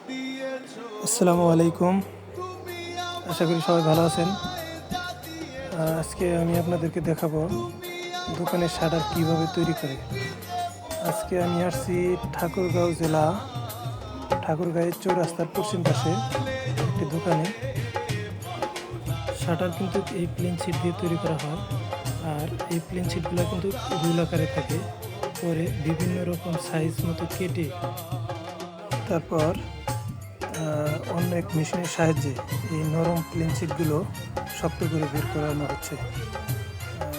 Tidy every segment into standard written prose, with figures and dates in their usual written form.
আসসালামু আলাইকুম। আশা করি সবাই ভালো আছেন। আজকে আমি আপনাদেরকে দেখাবো দোকানের শাটার কিভাবে তৈরি করে। আজকে আমি আসছি ঠাকুরগাঁও জেলা ঠাকুরগাঁয়ের চৌরাস্তার পশ্চিম পাশে একটি দোকানে। শাটার কিন্তু এই প্লেন শিট দিয়ে তৈরি করা হয়, আর এই প্লেন শিটগুলো কিন্তু রুল আকারে থাকে। পরে বিভিন্ন রকম সাইজ মতো কেটে তারপর অন্য এক মেশিনের সাহায্যে এই নরম প্লেন শিটগুলো শক্ত করে বের করানো হচ্ছে।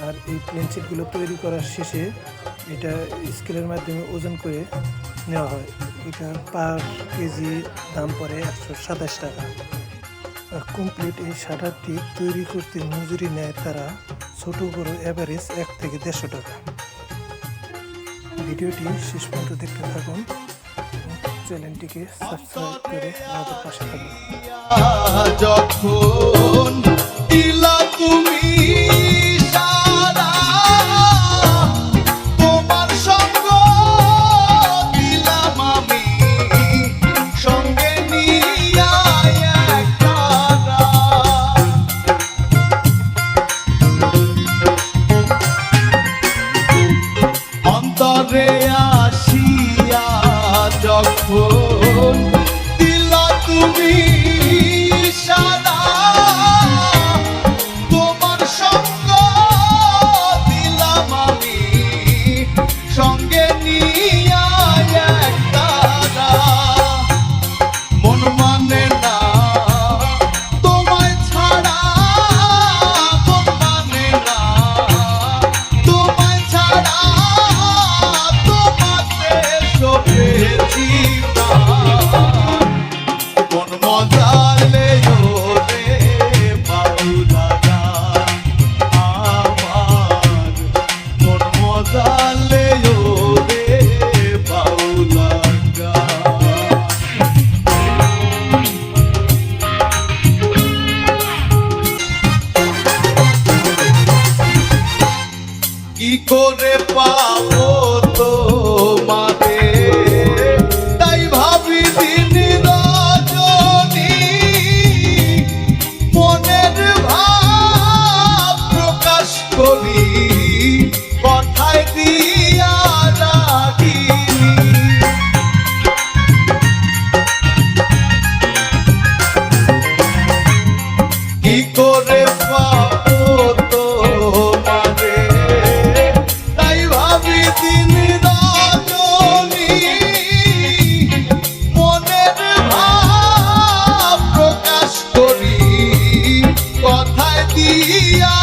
আর এই প্লেন শিটগুলো তৈরি করার শেষে এটা স্কেলের মাধ্যমে ওজন করে নেওয়া হয়। এটা পার কেজি দাম পড়ে 127 টাকা। কমপ্লিট এই শাটারটি তৈরি করতে মজুরি নেয় তারা ছোট বড় অ্যাভারেজ 1 থেকে 150 টাকা। ভিডিওটি শেষ পর্যন্ত দেখতে থাকুন, চ্যানেলটিকে সাবস্ক্রাইব করে আমাদের পাশে থাকুন। যখন দিলা তুমি সারা তোমার সঙ্গ দিলাম আমি সঙ্গে নিয়া একটা অন্তরে আসিয়া যখন দিলা তুমি সারা তোমার সঙ্গ দিলাম আমি সঙ্গে নিয়া একটা মন মানে না তোমায় ছাড়া, মন মানে না তোমায় ছাড়া, তোমাতে সপেছি মন মজালে রে বাউলারা আমার মন মজালে রে বাউলারা। কি করে পাবো তোমারে তাই ভাবি দিন রজনী মনের ভাব প্রকাশ করি কথায় দিয়া রাগিনী। কি করে পাবো তোমারে তাই ভাবি দিন রজনী মনের ভাব প্রকাশ করি কথায় দিয়া